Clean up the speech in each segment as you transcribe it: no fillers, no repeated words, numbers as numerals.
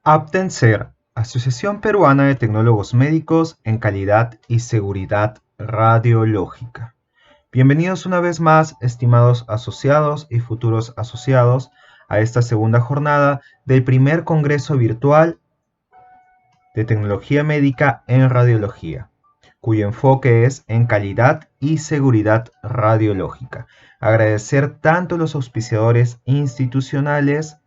Aptencer, Asociación Peruana de Tecnólogos Médicos en Calidad y Seguridad Radiológica. Bienvenidos una vez más, estimados asociados y futuros asociados, a esta segunda jornada del primer Congreso Virtual de Tecnología Médica en Radiología, cuyo enfoque es en calidad y seguridad radiológica. Agradecer tanto a los auspiciadores institucionales,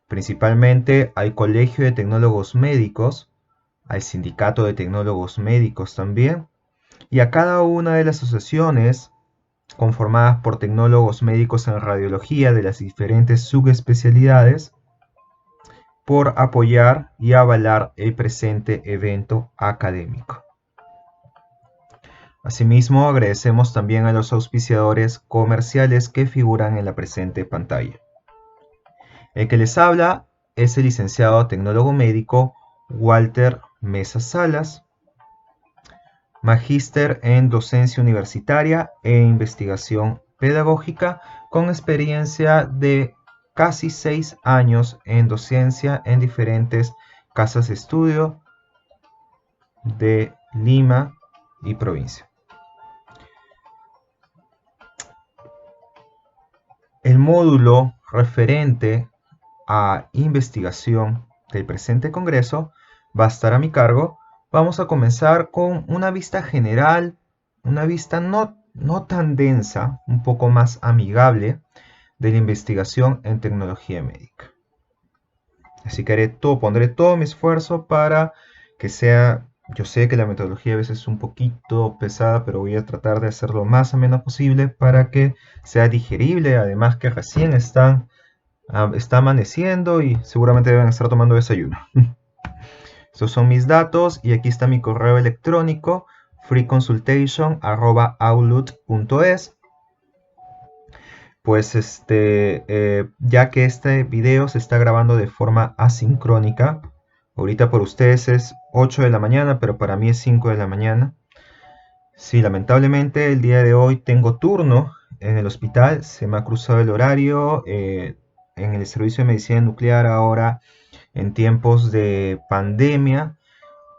principalmente al Colegio de Tecnólogos Médicos, al Sindicato de Tecnólogos Médicos también, y a cada una de las asociaciones conformadas por tecnólogos médicos en radiología de las diferentes subespecialidades, por apoyar y avalar el presente evento académico. Asimismo, agradecemos también a los auspiciadores comerciales que figuran en la presente pantalla. El que les habla es el licenciado tecnólogo médico Walter Mesa Salas, magíster en docencia universitaria e investigación pedagógica, con experiencia de casi 6 años en docencia en diferentes casas de estudio de Lima y provincia. El módulo referente a investigación del presente congreso va a estar a mi cargo. Vamos a comenzar con una vista general, una vista no tan densa, un poco más amigable de la investigación en tecnología médica. Así que pondré todo mi esfuerzo para que sea, yo sé que la metodología a veces es un poquito pesada, pero voy a tratar de hacerlo lo más ameno posible para que sea digerible, además que recién está amaneciendo y seguramente deben estar tomando desayuno. Estos son mis datos y aquí está mi correo electrónico freeconsultation@outlook.es. Pues ya que este video se está grabando de forma asincrónica, ahorita por ustedes es 8 de la mañana, pero para mí es 5 de la mañana. Sí, lamentablemente el día de hoy tengo turno en el hospital, se me ha cruzado el horario en el servicio de medicina nuclear ahora. En tiempos de pandemia,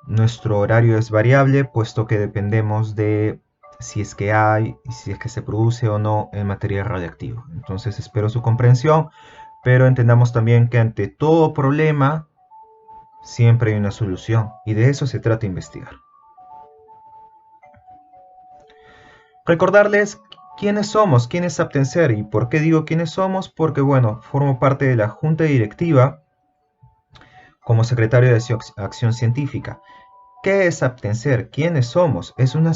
nuestro horario es variable, puesto que dependemos de si es que hay, si es que se produce o no el material radiactivo. Entonces espero su comprensión, pero entendamos también que ante todo problema siempre hay una solución, y de eso se trata investigar. Recordarles quiénes somos, quién es Aptencer, y por qué digo quiénes somos, porque bueno, formo parte de la junta directiva como secretario de Acción Científica. ¿Qué es Aptencer? ¿Quiénes somos? Es una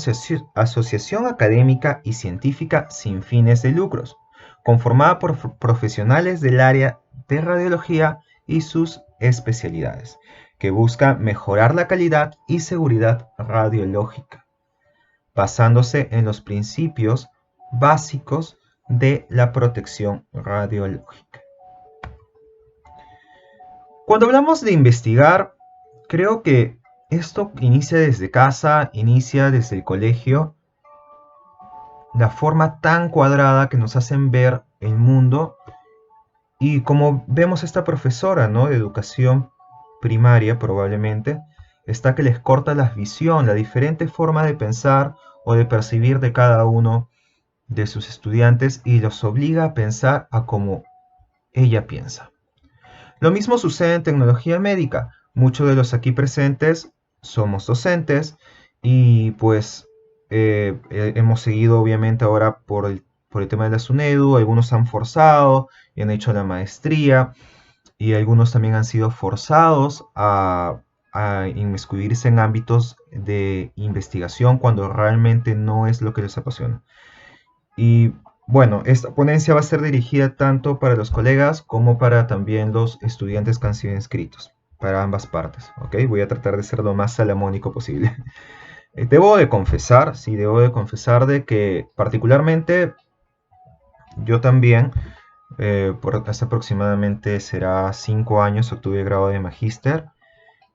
asociación académica y científica sin fines de lucros, conformada por profesionales del área de radiología y sus especialidades, que busca mejorar la calidad y seguridad radiológica, basándose en los principios básicos de la protección radiológica. Cuando hablamos de investigar, creo que esto inicia desde casa, inicia desde el colegio, la forma tan cuadrada que nos hacen ver el mundo. Y como vemos esta profesora, ¿no?, de educación primaria probablemente, está que les corta la visión, la diferente forma de pensar o de percibir de cada uno de sus estudiantes, y los obliga a pensar a como ella piensa. Lo mismo sucede en tecnología médica. Muchos de los aquí presentes somos docentes y pues hemos seguido obviamente ahora por el tema de la SUNEDU. Algunos han forzado y han hecho la maestría, y algunos también han sido forzados a inmiscuirse en ámbitos de investigación cuando realmente no es lo que les apasiona. Y bueno, esta ponencia va a ser dirigida tanto para los colegas como para también los estudiantes que han sido inscritos, para ambas partes, ¿ok? Voy a tratar de ser lo más salomónico posible. Debo de confesar de que particularmente yo también, hace aproximadamente será 5 años obtuve el grado de magíster,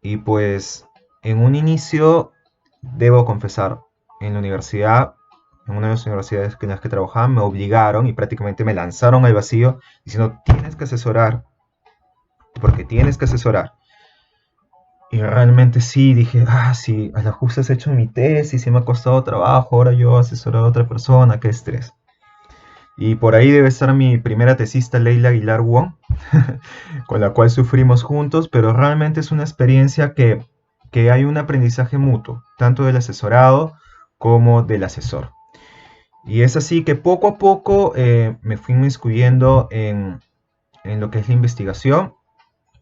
y pues en un inicio, debo confesar, en la universidad, en una de las universidades en las que trabajaba, me obligaron y prácticamente me lanzaron al vacío diciendo: tienes que asesorar porque tienes que asesorar. Y realmente sí, dije, sí, a la justa has hecho mi tesis, sí me ha costado trabajo, ahora yo asesorar a otra persona, qué estrés. Y por ahí debe estar mi primera tesista, Leila Aguilar Wong, con la cual sufrimos juntos, pero realmente es una experiencia que hay un aprendizaje mutuo, tanto del asesorado como del asesor. Y es así que poco a poco me fui inmiscuyendo en lo que es la investigación,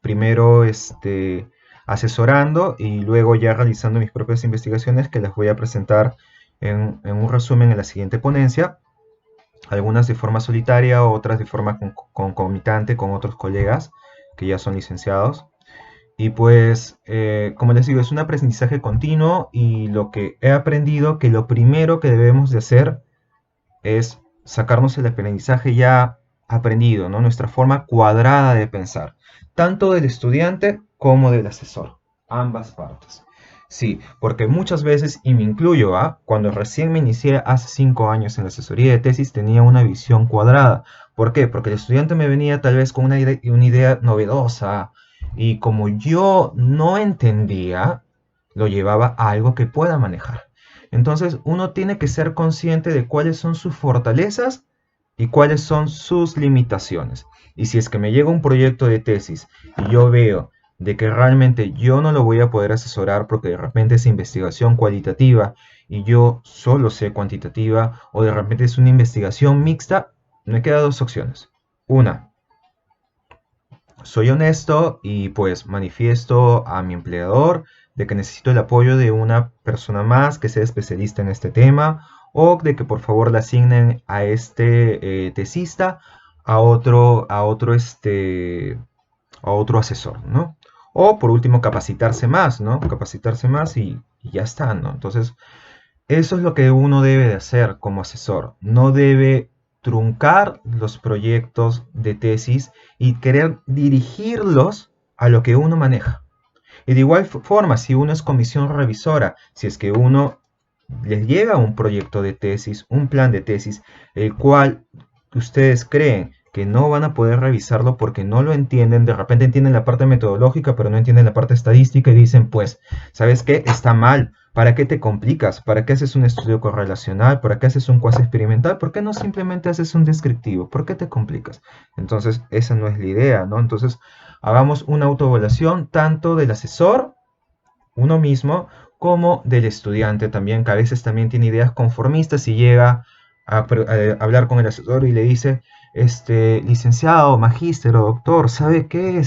primero asesorando y luego ya realizando mis propias investigaciones que las voy a presentar en un resumen en la siguiente ponencia, algunas de forma solitaria, otras de forma concomitante con otros colegas que ya son licenciados. Y pues, como les digo, es un aprendizaje continuo y lo que he aprendido que lo primero que debemos de hacer es sacarnos el aprendizaje ya aprendido, ¿no? Nuestra forma cuadrada de pensar, tanto del estudiante como del asesor, ambas partes. Sí, porque muchas veces, y me incluyo, cuando recién me inicié hace 5 años en la asesoría de tesis, tenía una visión cuadrada. ¿Por qué? Porque el estudiante me venía tal vez con una idea novedosa y como yo no entendía, lo llevaba a algo que pueda manejar. Entonces uno tiene que ser consciente de cuáles son sus fortalezas y cuáles son sus limitaciones. Y si es que me llega un proyecto de tesis y yo veo de que realmente yo no lo voy a poder asesorar porque de repente es investigación cualitativa y yo solo sé cuantitativa, o de repente es una investigación mixta, me quedan dos opciones. Una, soy honesto y pues manifiesto a mi empleador de que necesito el apoyo de una persona más que sea especialista en este tema, o de que por favor le asignen a este tesista a otro asesor, ¿no? O por último capacitarse más, ¿no? Capacitarse más y ya está, ¿no? Entonces, eso es lo que uno debe de hacer como asesor. No debe truncar los proyectos de tesis y querer dirigirlos a lo que uno maneja. Y de igual forma, si uno es comisión revisora, si es que uno les llega un proyecto de tesis, un plan de tesis, el cual ustedes creen que no van a poder revisarlo porque no lo entienden, de repente entienden la parte metodológica, pero no entienden la parte estadística y dicen, pues, ¿sabes qué? Está mal. ¿Para qué te complicas? ¿Para qué haces un estudio correlacional? ¿Para qué haces un cuasi experimental? ¿Por qué no simplemente haces un descriptivo? ¿Por qué te complicas? Entonces, esa no es la idea, ¿no? Entonces, hagamos una autoevaluación tanto del asesor, uno mismo, como del estudiante también, que a veces también tiene ideas conformistas y llega a hablar con el asesor y le dice, licenciado, magíster o doctor, ¿sabe qué?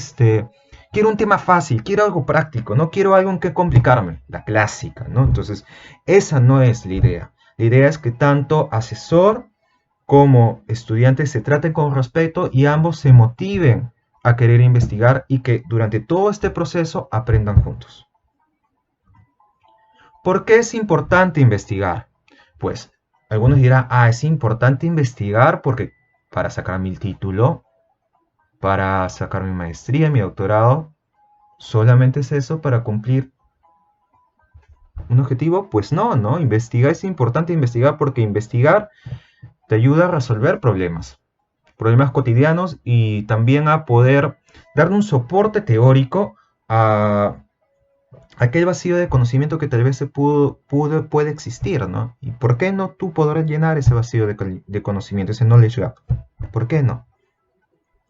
Quiero un tema fácil, quiero algo práctico, no quiero algo en que complicarme, la clásica, ¿no? Entonces, esa no es la idea. La idea es que tanto asesor como estudiante se traten con respeto y ambos se motiven a querer investigar y que durante todo este proceso aprendan juntos. ¿Por qué es importante investigar? Pues algunos dirán, es importante investigar porque para sacar mi título, para sacar mi maestría, mi doctorado, ¿solamente es eso para cumplir un objetivo? Pues no, ¿no? Investigar es importante investigar porque investigar te ayuda a resolver problemas cotidianos y también a poder darle un soporte teórico a aquel vacío de conocimiento que tal vez puede existir, ¿no? ¿Y por qué no tú podrás llenar ese vacío de conocimiento, ese knowledge gap? ¿Por qué no?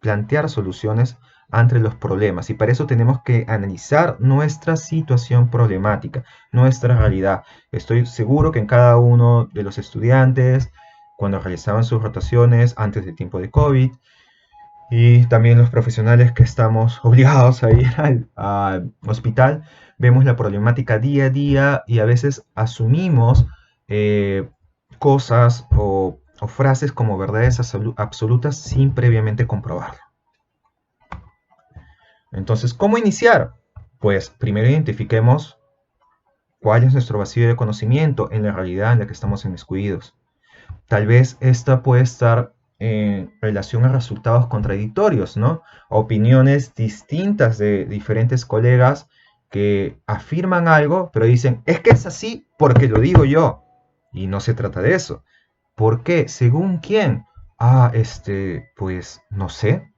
Plantear soluciones ante los problemas y para eso tenemos que analizar nuestra situación problemática, nuestra realidad. Estoy seguro que en cada uno de los estudiantes, cuando realizaban sus rotaciones antes del tiempo de COVID, y también los profesionales que estamos obligados a ir al hospital, vemos la problemática día a día y a veces asumimos cosas o frases como verdades absolutas sin previamente comprobarlo. Entonces, ¿cómo iniciar? Pues primero identifiquemos cuál es nuestro vacío de conocimiento en la realidad en la que estamos inmiscuidos. Tal vez esta puede estar en relación a resultados contradictorios, ¿no? Opiniones distintas de diferentes colegas que afirman algo, pero dicen, es que es así porque lo digo yo. Y no se trata de eso. ¿Por qué? ¿Según quién? Pues no sé.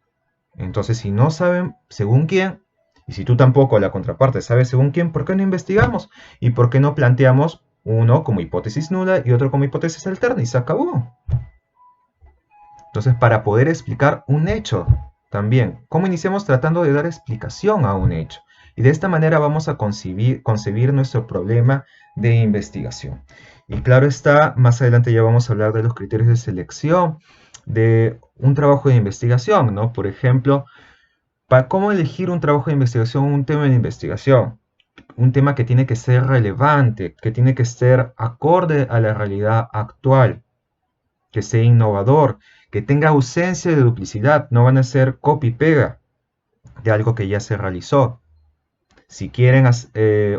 Entonces, si no saben según quién, y si tú tampoco, la contraparte, sabes según quién, ¿por qué no investigamos? ¿Y por qué no planteamos uno como hipótesis nula y otro como hipótesis alterna? Y se acabó. Entonces, para poder explicar un hecho también, ¿cómo iniciamos tratando de dar explicación a un hecho? Y de esta manera vamos a concebir nuestro problema de investigación. Y claro está, más adelante ya vamos a hablar de los criterios de selección de un trabajo de investigación, ¿no? Por ejemplo, para cómo elegir un trabajo de investigación, un tema de investigación, un tema que tiene que ser relevante, que tiene que ser acorde a la realidad actual, que sea innovador, que tenga ausencia de duplicidad, no van a ser copy-pega de algo que ya se realizó. Si quieren,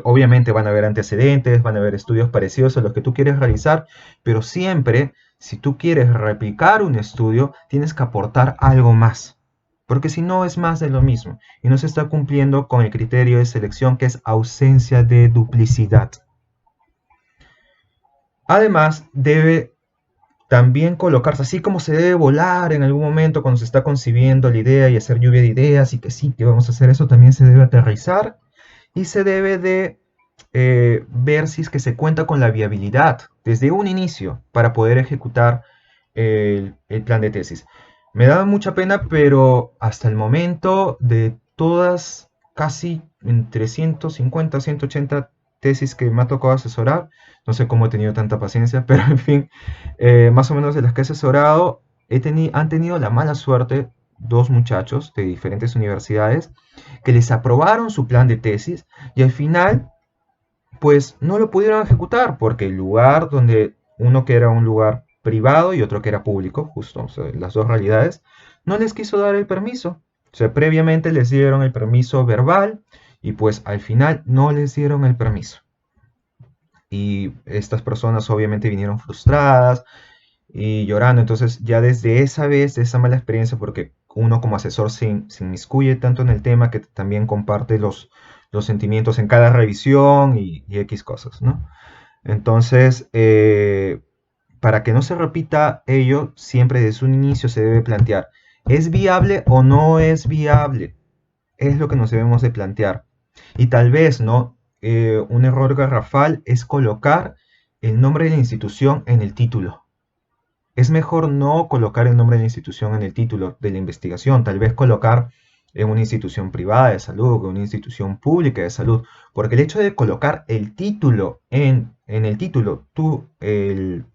obviamente van a haber antecedentes, van a haber estudios parecidos a los que tú quieres realizar, pero siempre, si tú quieres replicar un estudio, tienes que aportar algo más, porque si no es más de lo mismo y no se está cumpliendo con el criterio de selección que es ausencia de duplicidad. Además, debe también colocarse, así como se debe volar en algún momento cuando se está concibiendo la idea y hacer lluvia de ideas y que sí, que vamos a hacer eso, también se debe aterrizar y se debe de ver si es que se cuenta con la viabilidad desde un inicio para poder ejecutar el plan de tesis. Me da mucha pena, pero hasta el momento de todas casi entre 150 180 tesis que me ha tocado asesorar, no sé cómo he tenido tanta paciencia, pero en fin, más o menos de las que he asesorado, han tenido la mala suerte dos muchachos de diferentes universidades que les aprobaron su plan de tesis y al final pues no lo pudieron ejecutar porque el lugar donde uno que era un lugar privado y otro que era público, justo, o sea, las dos realidades, no les quiso dar el permiso. O sea, previamente les dieron el permiso verbal y pues al final no les dieron el permiso. Y estas personas obviamente vinieron frustradas y llorando. Entonces ya desde esa vez, de esa mala experiencia, porque uno como asesor se inmiscuye tanto en el tema que también comparte los sentimientos en cada revisión y X cosas, ¿no? Entonces, para que no se repita ello, siempre desde un inicio se debe plantear, ¿es viable o no es viable? Es lo que nos debemos de plantear. Y tal vez, ¿no? Un error garrafal es colocar el nombre de la institución en el título. Es mejor no colocar el nombre de la institución en el título de la investigación, tal vez colocar en una institución privada de salud o una institución pública de salud, porque el hecho de colocar el título en el título, el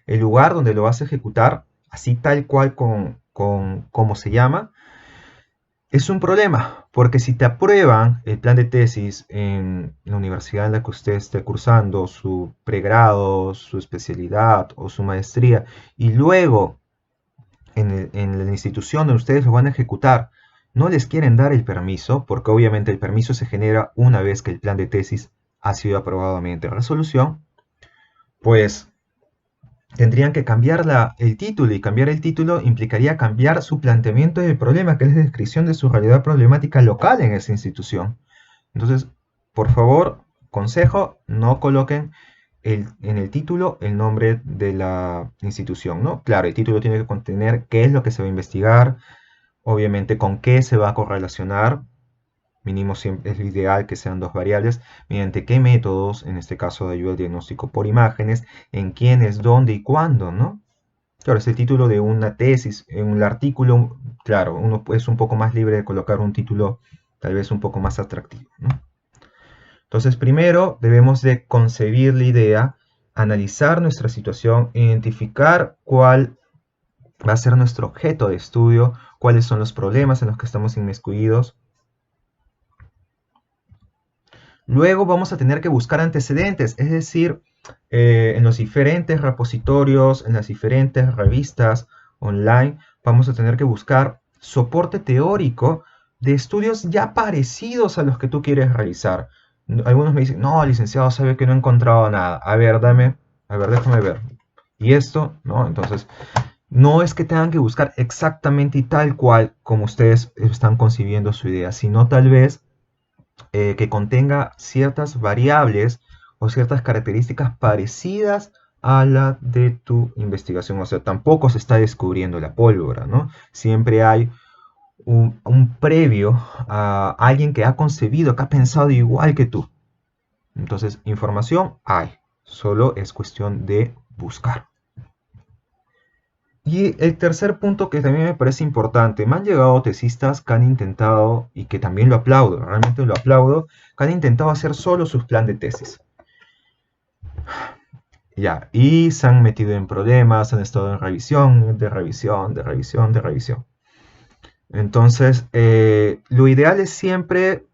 lugar donde lo vas a ejecutar, así tal cual con como se llama, es un problema, porque si te aprueban el plan de tesis en la universidad en la que usted esté cursando su pregrado, su especialidad o su maestría, y luego en la institución donde ustedes lo van a ejecutar, no les quieren dar el permiso, porque obviamente el permiso se genera una vez que el plan de tesis ha sido aprobado mediante resolución, pues tendrían que cambiar el título, y cambiar el título implicaría cambiar su planteamiento del problema, que es la descripción de su realidad problemática local en esa institución. Entonces, por favor, consejo, no coloquen en el título el nombre de la institución, ¿no? Claro, el título tiene que contener qué es lo que se va a investigar, obviamente con qué se va a correlacionar, mínimo siempre es ideal que sean dos variables, mediante qué métodos, en este caso de ayuda al diagnóstico por imágenes, en quiénes, dónde y cuándo, ¿no? Claro, es el título de una tesis, en un artículo, claro, uno es un poco más libre de colocar un título tal vez un poco más atractivo, ¿no? Entonces, primero debemos de concebir la idea, analizar nuestra situación, identificar cuál va a ser nuestro objeto de estudio, cuáles son los problemas en los que estamos inmiscuidos. Luego vamos a tener que buscar antecedentes, es decir, en los diferentes repositorios, en las diferentes revistas online, vamos a tener que buscar soporte teórico de estudios ya parecidos a los que tú quieres realizar. Algunos me dicen, no, licenciado, sabe que no he encontrado nada. A ver, déjame ver. Y esto, ¿no? Entonces, no es que tengan que buscar exactamente y tal cual como ustedes están concibiendo su idea, sino tal vez que contenga ciertas variables o ciertas características parecidas a la de tu investigación. O sea, tampoco se está descubriendo la pólvora, ¿no? Siempre hay un previo a alguien que ha concebido, que ha pensado igual que tú. Entonces, información hay, solo es cuestión de buscar. Y el tercer punto que también me parece importante, me han llegado tesistas que han intentado, y que también lo aplaudo, realmente lo aplaudo, que han intentado hacer solo sus plan de tesis. Ya, y se han metido en problemas, han estado en revisión, de revisión, de revisión, de revisión. Entonces, lo ideal es siempre,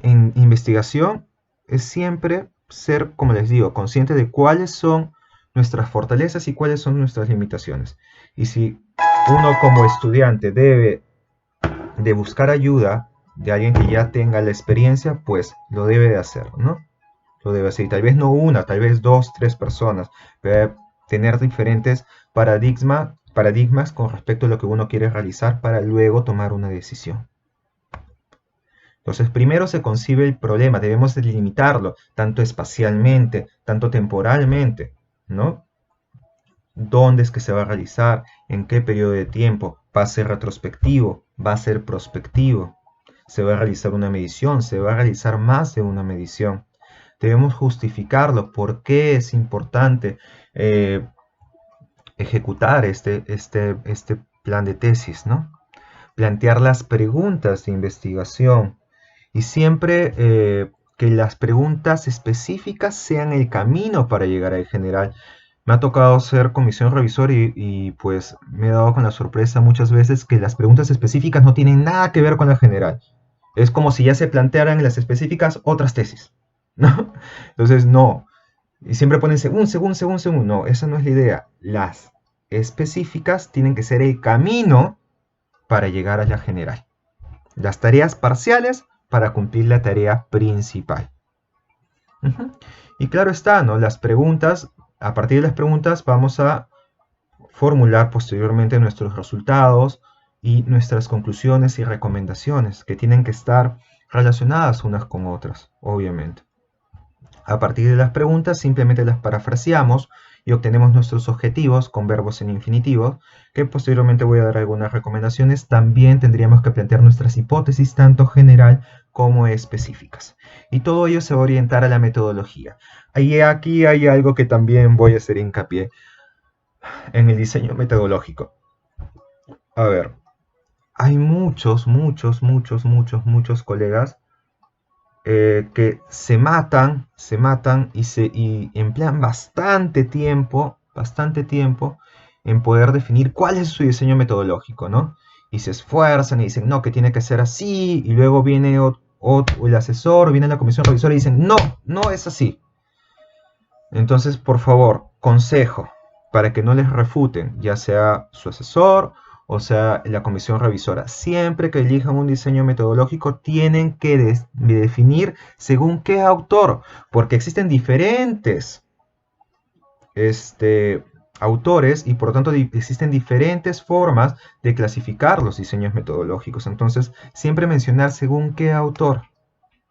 en investigación, es siempre ser, como les digo, consciente de cuáles son nuestras fortalezas y cuáles son nuestras limitaciones. Y si uno como estudiante debe de buscar ayuda de alguien que ya tenga la experiencia, pues lo debe de hacer, ¿no? Lo debe hacer. Y tal vez no una, tal vez dos, tres personas. Debe tener diferentes paradigmas con respecto a lo que uno quiere realizar para luego tomar una decisión. Entonces, primero se concibe el problema, debemos delimitarlo, tanto espacialmente, tanto temporalmente, ¿no? ¿Dónde es que se va a realizar? ¿En qué periodo de tiempo? ¿Va a ser retrospectivo? ¿Va a ser prospectivo? ¿Se va a realizar una medición? ¿Se va a realizar más de una medición? Debemos justificarlo, por qué es importante ejecutar este plan de tesis, ¿no? Plantear las preguntas de investigación y siempre que las preguntas específicas sean el camino para llegar al general. Me ha tocado ser comisión revisor y pues me he dado con la sorpresa muchas veces que las preguntas específicas no tienen nada que ver con la general. Es como si ya se plantearan en las específicas otras tesis, ¿no? Entonces, no. Y siempre ponen según. No, esa no es la idea. Las específicas tienen que ser el camino para llegar a la general. Las tareas parciales para cumplir la tarea principal. Y claro está, ¿no? Las preguntas, a partir de las preguntas vamos a formular posteriormente nuestros resultados y nuestras conclusiones y recomendaciones que tienen que estar relacionadas unas con otras, obviamente. A partir de las preguntas simplemente las parafraseamos y obtenemos nuestros objetivos con verbos en infinitivo, que posteriormente voy a dar algunas recomendaciones. También tendríamos que plantear nuestras hipótesis tanto general como específicas. Y todo ello se va a orientar a la metodología. Y aquí hay algo que también voy a hacer hincapié en el diseño metodológico. A ver, hay muchos colegas que se matan y emplean bastante tiempo en poder definir cuál es su diseño metodológico, ¿no? Y se esfuerzan y dicen, no, que tiene que ser así, y luego viene el asesor, viene la comisión revisora y dicen, no, no es así. Entonces, por favor, consejo, para que no les refuten, ya sea su asesor o sea la comisión revisora. Siempre que elijan un diseño metodológico, tienen que definir según qué autor, porque existen diferentes autores y por lo tanto existen diferentes formas de clasificar los diseños metodológicos. Entonces, siempre mencionar según qué autor,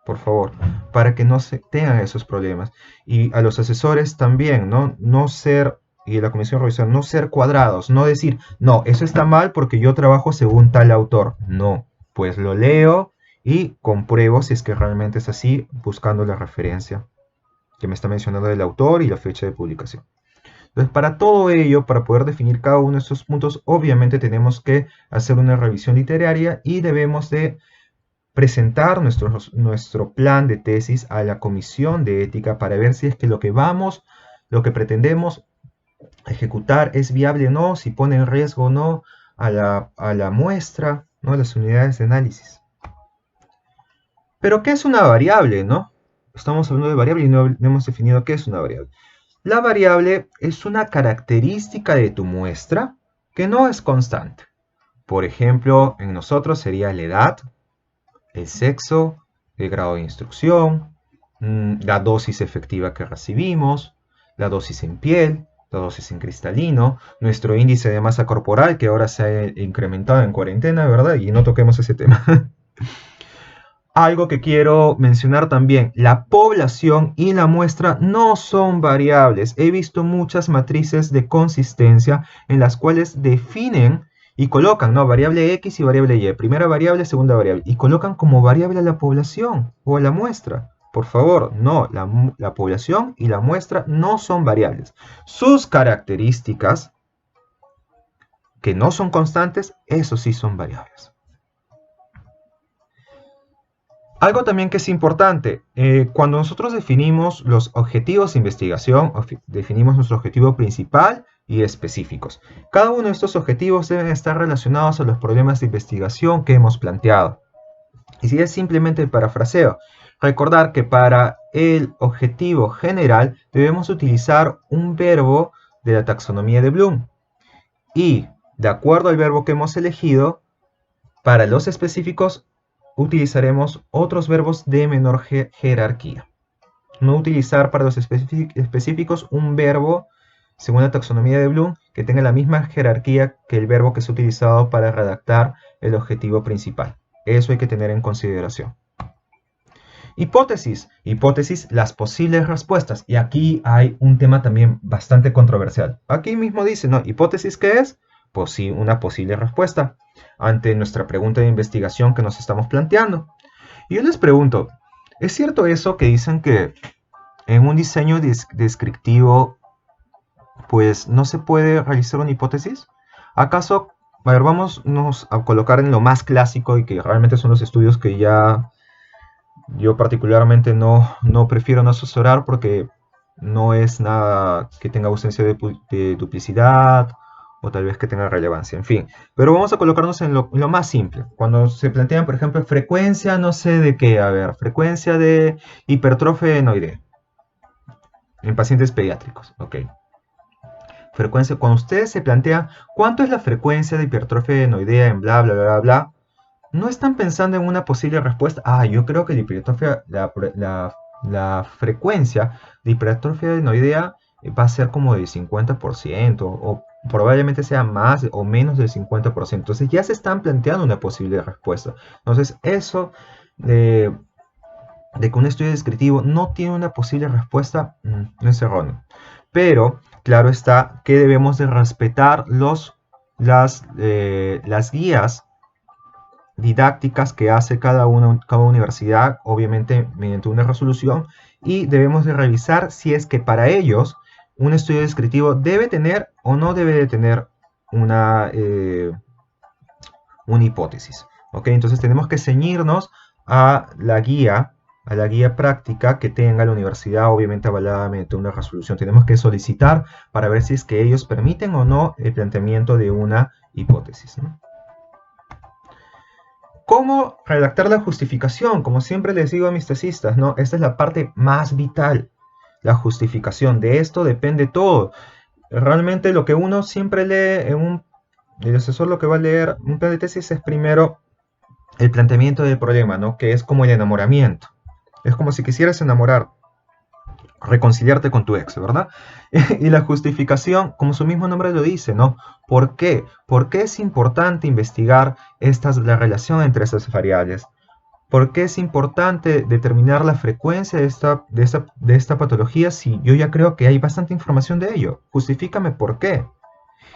por favor, para que no se tengan esos problemas. Y a los asesores también, ¿no? No ser, y a la comisión revisora, no ser cuadrados, no decir, no, eso está mal porque yo trabajo según tal autor. No, pues lo leo y compruebo si es que realmente es así, buscando la referencia que me está mencionando el autor y la fecha de publicación. Entonces, para todo ello, para poder definir cada uno de estos puntos, obviamente tenemos que hacer una revisión literaria y debemos de presentar nuestro plan de tesis a la comisión de ética para ver si es que lo que pretendemos ejecutar es viable o no, si pone en riesgo o no a la muestra, ¿no? A las unidades de análisis. Pero, ¿qué es una variable, no? Estamos hablando de variable y no hemos definido qué es una variable. La variable es una característica de tu muestra que no es constante. Por ejemplo, en nosotros sería la edad, el sexo, el grado de instrucción, la dosis efectiva que recibimos, la dosis en piel, la dosis en cristalino, nuestro índice de masa corporal que ahora se ha incrementado en cuarentena, ¿verdad? Y no toquemos ese tema. Algo que quiero mencionar también, la población y la muestra no son variables. He visto muchas matrices de consistencia en las cuales definen Y colocan, ¿no? Variable X y variable Y. Primera variable, segunda variable. Y colocan como variable a la población o a la muestra. Por favor, no, la población y la muestra no son variables. Sus características, que no son constantes, eso sí son variables. Algo también que es importante, cuando nosotros definimos los objetivos de investigación, definimos nuestro objetivo principal y específicos. Cada uno de estos objetivos deben estar relacionados a los problemas de investigación que hemos planteado. Y si es simplemente el parafraseo, recordar que para el objetivo general debemos utilizar un verbo de la taxonomía de Bloom. Y, de acuerdo al verbo que hemos elegido, para los específicos utilizaremos otros verbos de menor jerarquía. No utilizar para los específicos un verbo, según la taxonomía de Bloom, que tenga la misma jerarquía que el verbo que se ha utilizado para redactar el objetivo principal. Eso hay que tener en consideración. Hipótesis. Hipótesis, las posibles respuestas. Y aquí hay un tema también bastante controversial. Aquí mismo dice, ¿no? ¿Hipótesis qué es? Una posible respuesta ante nuestra pregunta de investigación que nos estamos planteando. Y yo les pregunto, ¿es cierto eso que dicen que en un diseño descriptivo pues no se puede realizar una hipótesis? ¿Acaso, a ver, vámonos a colocar en lo más clásico y que realmente son los estudios que ya yo particularmente no prefiero no asesorar porque no es nada que tenga ausencia de duplicidad o tal vez que tenga relevancia, en fin. Pero vamos a colocarnos en lo más simple. Cuando se plantean, por ejemplo, frecuencia, no sé de qué, a ver, frecuencia de hipertrofia enoidea en pacientes pediátricos, ok. Frecuencia, cuando ustedes se plantean cuánto es la frecuencia de hipertrofia enoidea en bla, bla, bla, bla, no están pensando en una posible respuesta. Yo creo que la hipertrofia, la frecuencia de hipertrofia enoidea va a ser como del 50% o probablemente sea más o menos del 50%. Entonces ya se están planteando una posible respuesta. Entonces eso de que un estudio descriptivo no tiene una posible respuesta no es erróneo. Pero claro está que debemos de respetar las guías didácticas que hace cada universidad, obviamente mediante una resolución, y debemos de revisar si es que para ellos un estudio descriptivo debe tener o no debe de tener una hipótesis. ¿Ok? Entonces tenemos que ceñirnos a la guía práctica que tenga la universidad, obviamente avalada mediante una resolución. Tenemos que solicitar para ver si es que ellos permiten o no el planteamiento de una hipótesis, ¿no? ¿Cómo redactar la justificación? Como siempre les digo a mis tesistas, ¿no? Esta es la parte más vital. La justificación. De esto depende todo. Realmente lo que uno siempre lee el asesor lo que va a leer un plan de tesis es primero el planteamiento del problema, ¿no? Que es como el enamoramiento. Es como si quisieras enamorar, reconciliarte con tu ex, ¿verdad? Y la justificación, como su mismo nombre lo dice, ¿no? ¿Por qué? ¿Por qué es importante investigar la relación entre estas variables? ¿Por qué es importante determinar la frecuencia de esta patología si yo ya creo que hay bastante información de ello? Justifícame por qué.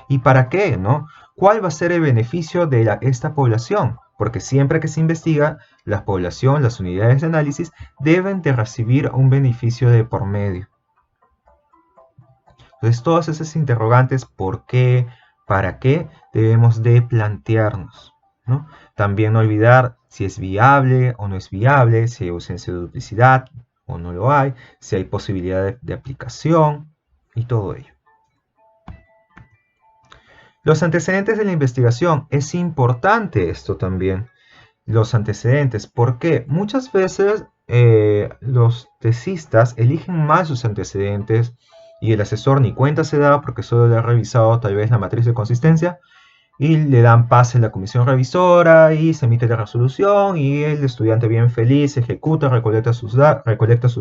¿Y para qué, no? ¿Cuál va a ser el beneficio de esta población? Porque siempre que se investiga, la población, las unidades de análisis, deben de recibir un beneficio de por medio. Entonces, todas esas interrogantes, ¿por qué? ¿Para qué? Debemos de plantearnos, ¿no? También no olvidar si es viable o no es viable, si hay ausencia de duplicidad o no lo hay, si hay posibilidad de aplicación y todo ello. Los antecedentes de la investigación, es importante esto también, los antecedentes, porque muchas veces los tesistas eligen mal sus antecedentes y el asesor ni cuenta se da porque solo le ha revisado tal vez la matriz de consistencia y le dan pase en la comisión revisora y se emite la resolución y el estudiante bien feliz ejecuta, recolecta sus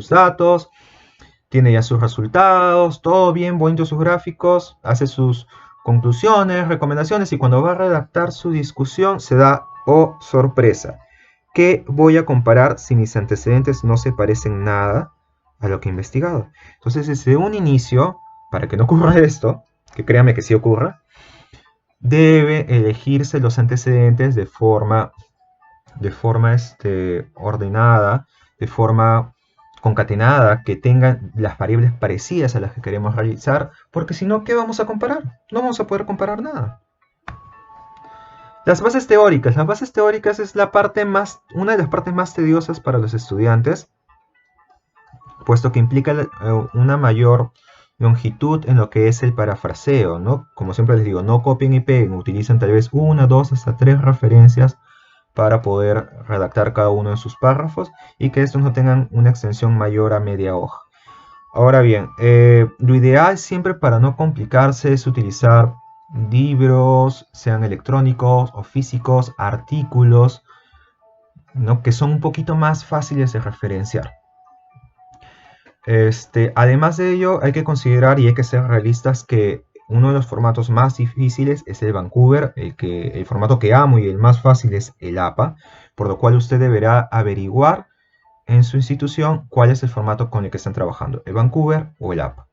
datos, tiene ya sus resultados, todo bien, bonito sus gráficos, hace sus conclusiones, recomendaciones y cuando va a redactar su discusión se da, oh sorpresa, que voy a comparar si mis antecedentes no se parecen nada a lo que he investigado. Entonces desde un inicio, para que no ocurra esto, que créanme que sí ocurra, debe elegirse los antecedentes de forma ordenada, de forma concatenada, que tengan las variables parecidas a las que queremos realizar, porque si no, ¿qué vamos a comparar? No vamos a poder comparar nada. Las bases teóricas. Las bases teóricas es una de las partes más tediosas para los estudiantes, puesto que implica una mayor longitud en lo que es el parafraseo, ¿no? Como siempre les digo, no copien y peguen, utilizan tal vez una, dos, hasta tres referencias para poder redactar cada uno de sus párrafos y que estos no tengan una extensión mayor a media hoja. Ahora bien, lo ideal siempre para no complicarse es utilizar libros, sean electrónicos o físicos, artículos, ¿no? Que son un poquito más fáciles de referenciar. Además de ello, hay que considerar y hay que ser realistas que uno de los formatos más difíciles es el Vancouver, el formato que amo y el más fácil es el APA, por lo cual usted deberá averiguar en su institución cuál es el formato con el que están trabajando, el Vancouver o el APA.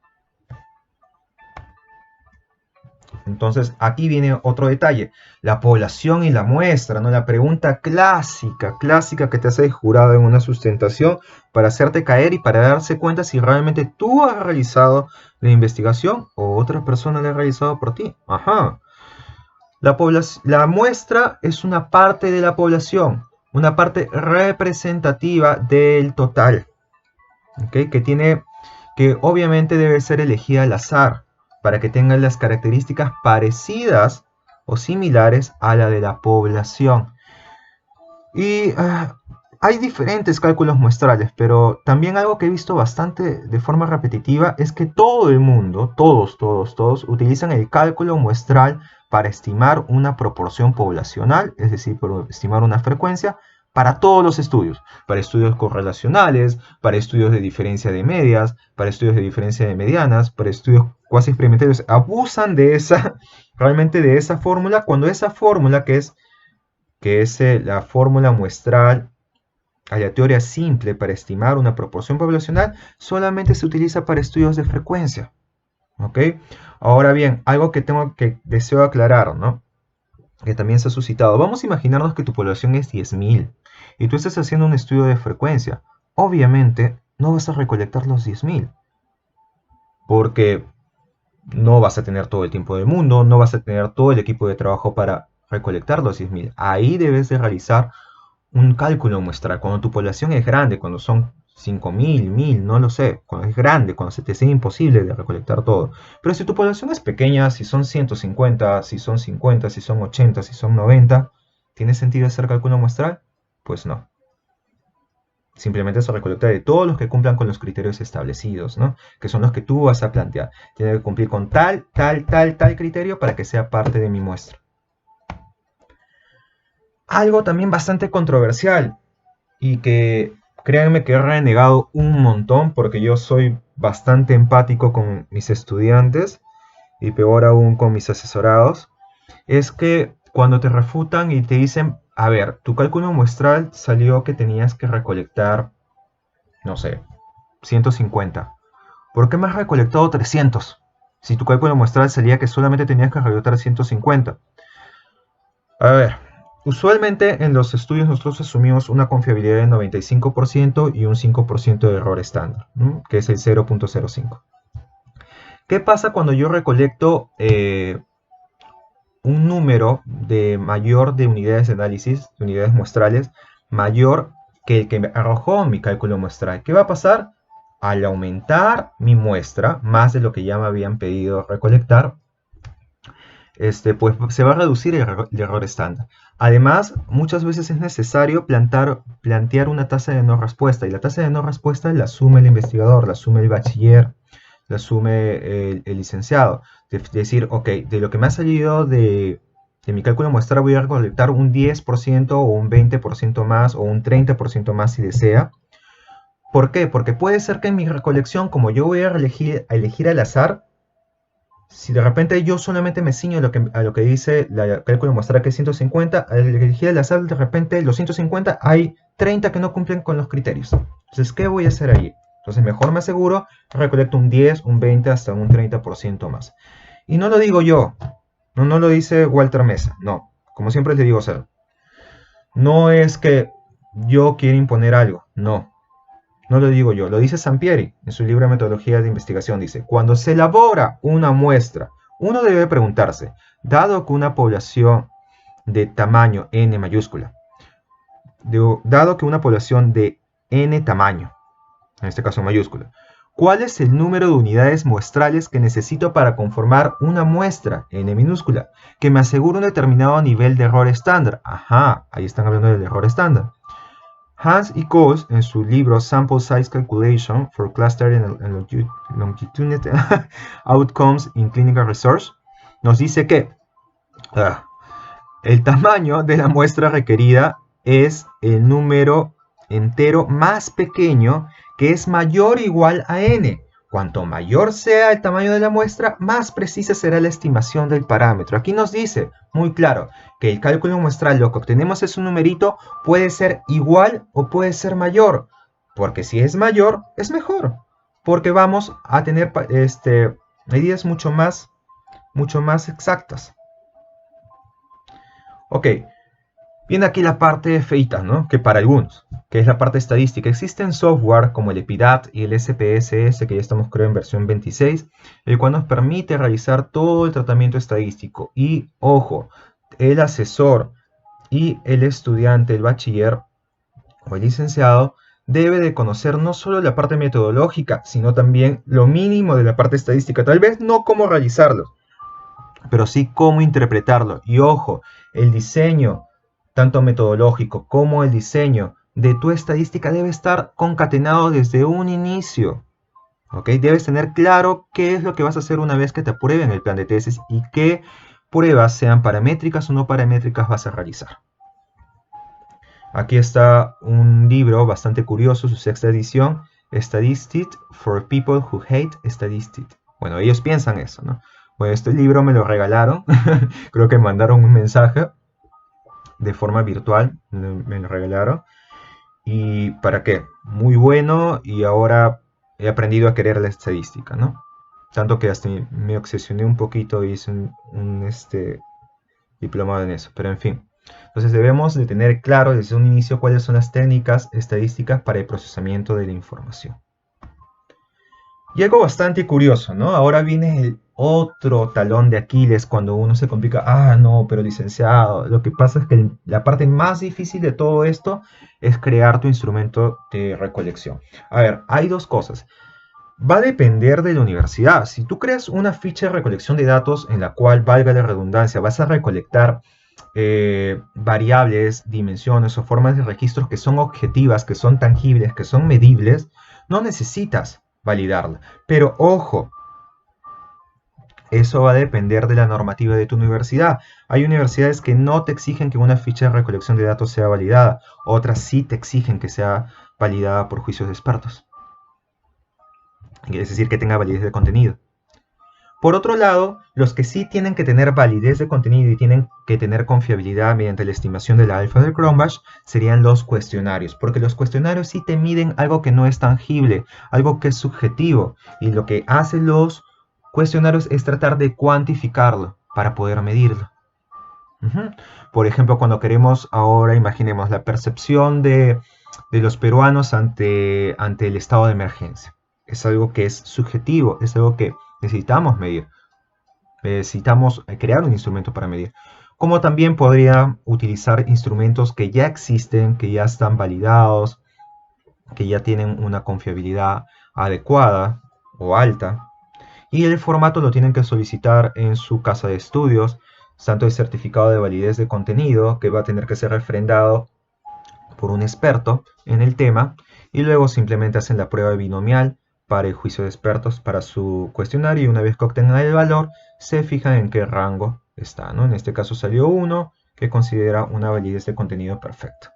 Entonces, aquí viene otro detalle, la población y la muestra, ¿no? La pregunta clásica que te hace el jurado en una sustentación para hacerte caer y para darse cuenta si realmente tú has realizado la investigación o otra persona la ha realizado por ti. Ajá. La muestra es una parte de la población, una parte representativa del total, ¿okay? Que obviamente debe ser elegida al azar, para que tengan las características parecidas o similares a la de la población. Y hay diferentes cálculos muestrales, pero también algo que he visto bastante de forma repetitiva es que todo el mundo, todos, utilizan el cálculo muestral para estimar una proporción poblacional, es decir, para estimar una frecuencia, para todos los estudios, para estudios correlacionales, para estudios de diferencia de medias, para estudios de diferencia de medianas, para estudios cuasi experimentales. Abusan realmente de esa fórmula, cuando esa fórmula que es la fórmula muestral aleatoria simple para estimar una proporción poblacional, solamente se utiliza para estudios de frecuencia. ¿Ok? Ahora bien, algo que deseo aclarar, ¿no? Que también se ha suscitado. Vamos a imaginarnos que tu población es 10.000 y tú estás haciendo un estudio de frecuencia. Obviamente no vas a recolectar los 10.000 porque no vas a tener todo el tiempo del mundo, no vas a tener todo el equipo de trabajo para recolectar los 10.000. Ahí debes de realizar un cálculo muestral. Cuando tu población es grande, cuando son 5.000, 1.000, no lo sé, cuando es grande, cuando se te sea imposible de recolectar todo. Pero si tu población es pequeña, si son 150, si son 50, si son 80, si son 90, ¿tiene sentido hacer cálculo muestral? Pues no. Simplemente se recolecta de todos los que cumplan con los criterios establecidos, ¿no? Que son los que tú vas a plantear. Tiene que cumplir con tal criterio para que sea parte de mi muestra. Algo también bastante controversial y que créanme que he renegado un montón porque yo soy bastante empático con mis estudiantes y peor aún con mis asesorados, es que cuando te refutan y te dicen, a ver, tu cálculo muestral salió que tenías que recolectar, no sé, 150. ¿Por qué me has recolectado 300? Si tu cálculo muestral salía que solamente tenías que recolectar 150. A ver, usualmente en los estudios nosotros asumimos una confiabilidad de 95% y un 5% de error estándar, ¿no? Que es el 0.05. ¿Qué pasa cuando yo recolecto un número mayor de unidades de análisis, de unidades muestrales, mayor que el que me arrojó mi cálculo muestral? ¿Qué va a pasar? Al aumentar mi muestra, más de lo que ya me habían pedido recolectar, pues se va a reducir el error estándar. Además, muchas veces es necesario plantear una tasa de no respuesta, y la tasa de no respuesta la asume el investigador, la asume el bachiller, la asume el licenciado. Decir, ok, de lo que me ha salido de mi cálculo muestral voy a recolectar un 10% o un 20% más o un 30% más si desea. ¿Por qué? Porque puede ser que en mi recolección, como yo voy a elegir al azar, si de repente yo solamente me ciño a lo que dice la cálculo muestral que es 150, al elegir al azar, de repente los 150 hay 30 que no cumplen con los criterios. Entonces, ¿qué voy a hacer allí? Entonces, mejor me aseguro, recolecto un 10, un 20, hasta un 30% más. Y no lo digo yo, No, no lo dice Walter Mesa, no. Como siempre te digo, o sea, no es que yo quiera imponer algo, no. No lo digo yo, lo dice Sampieri en su libro de Metodología de Investigación. Dice, cuando se elabora una muestra, uno debe preguntarse, dado que una población de tamaño n mayúscula, dado que una población de n tamaño, en este caso mayúscula, ¿cuál es el número de unidades muestrales que necesito para conformar una muestra n minúscula que me asegure un determinado nivel de error estándar? Ajá, ahí están hablando del error estándar. Hans y Coase, en su libro Sample Size Calculation for Clustering and Longitudinal Outcomes in Clinical Research, nos dice que el tamaño de la muestra requerida es el número entero más pequeño que es mayor o igual a n. Cuanto mayor sea el tamaño de la muestra, más precisa será la estimación del parámetro. Aquí nos dice muy claro que el cálculo muestral, lo que obtenemos es un numerito, puede ser igual o puede ser mayor. Porque si es mayor, es mejor. Porque vamos a tener medidas mucho más exactas. Ok, viene aquí la parte feita, ¿no? Que para algunos, que es la parte estadística. Existen software como el EPIDAT y el SPSS, que ya estamos creo en versión 26, el cual nos permite realizar todo el tratamiento estadístico. Y, ojo, el asesor y el estudiante, el bachiller o el licenciado, debe de conocer no solo la parte metodológica, sino también lo mínimo de la parte estadística. Tal vez no cómo realizarlo, pero sí cómo interpretarlo. Y ojo, el diseño, tanto metodológico como el diseño de tu estadística debe estar concatenado desde un inicio. ¿Ok? Debes tener claro qué es lo que vas a hacer una vez que te aprueben el plan de tesis y qué pruebas, sean paramétricas o no paramétricas, vas a realizar. Aquí está un libro bastante curioso, su sexta edición, Statistics for People Who Hate Statistics. Bueno, ellos piensan eso, ¿no? Bueno, este libro me lo regalaron, creo que me mandaron un mensaje de forma virtual, me lo regalaron. ¿Y para qué? Muy bueno, y ahora he aprendido a querer la estadística, ¿no? Tanto que hasta me obsesioné un poquito y hice un diplomado en eso, pero en fin. Entonces debemos de tener claro desde un inicio cuáles son las técnicas estadísticas para el procesamiento de la información. Y algo bastante curioso, ¿no? Ahora viene el otro talón de Aquiles cuando uno se complica. Ah, no, pero licenciado, lo que pasa es que la parte más difícil de todo esto es crear tu instrumento de recolección. A ver, hay dos cosas. Va a depender de la universidad. Si tú creas una ficha de recolección de datos en la cual, valga la redundancia, vas a recolectar variables, dimensiones o formas de registros que son objetivas, que son tangibles, que son medibles, no necesitas validarla. Pero ojo, eso va a depender de la normativa de tu universidad. Hay universidades que no te exigen que una ficha de recolección de datos sea validada, otras sí te exigen que sea validada por juicios de expertos. Es decir, que tenga validez de contenido. Por otro lado, los que sí tienen que tener validez de contenido y tienen que tener confiabilidad mediante la estimación de la alfa del Cronbach serían los cuestionarios, porque los cuestionarios sí te miden algo que no es tangible, algo que es subjetivo, y lo que hacen los cuestionarios es tratar de cuantificarlo para poder medirlo. Por ejemplo, cuando queremos ahora, imaginemos la percepción de los peruanos ante el estado de emergencia. Es algo que es subjetivo, es algo que necesitamos medir. Necesitamos crear un instrumento para medir. Como también podría utilizar instrumentos que ya existen, que ya están validados, que ya tienen una confiabilidad adecuada o alta. Y el formato lo tienen que solicitar en su casa de estudios, tanto el certificado de validez de contenido, que va a tener que ser refrendado por un experto en el tema, y luego simplemente hacen la prueba binomial para el juicio de expertos para su cuestionario, y una vez que obtengan el valor, se fijan en qué rango está, ¿no? En este caso salió 1, que considera una validez de contenido perfecta.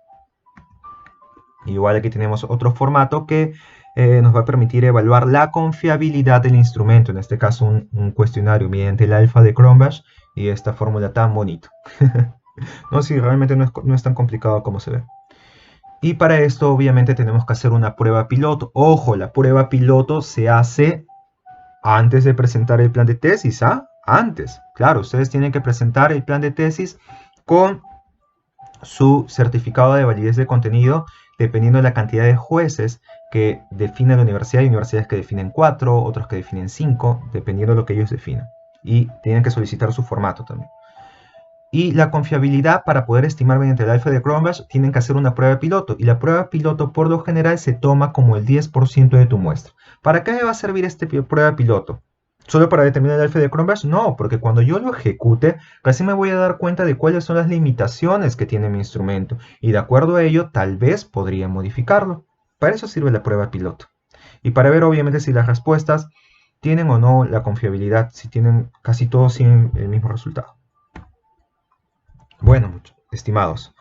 Igual aquí tenemos otro formato que nos va a permitir evaluar la confiabilidad del instrumento, en este caso un cuestionario mediante el alfa de Cronbach y esta fórmula tan bonita. No, sí, realmente no es tan complicado como se ve. Y para esto obviamente tenemos que hacer una prueba piloto. Ojo, la prueba piloto se hace antes de presentar el plan de tesis, ¿ah? antes. Claro, ustedes tienen que presentar el plan de tesis con su certificado de validez de contenido, dependiendo de la cantidad de jueces que define la universidad. Hay universidades que definen 4, otros que definen 5, dependiendo de lo que ellos definan. Y tienen que solicitar su formato también. Y la confiabilidad, para poder estimar mediante el alfa de Cronbach, tienen que hacer una prueba piloto. Y la prueba piloto por lo general se toma como el 10% de tu muestra. ¿Para qué me va a servir esta prueba piloto? ¿Solo para determinar el alfa de Cronbach? No, porque cuando yo lo ejecute, casi me voy a dar cuenta de cuáles son las limitaciones que tiene mi instrumento. Y de acuerdo a ello, tal vez podría modificarlo. Para eso sirve la prueba piloto. Y para ver obviamente si las respuestas tienen o no la confiabilidad, si tienen casi todos tienen el mismo resultado. Bueno, estimados,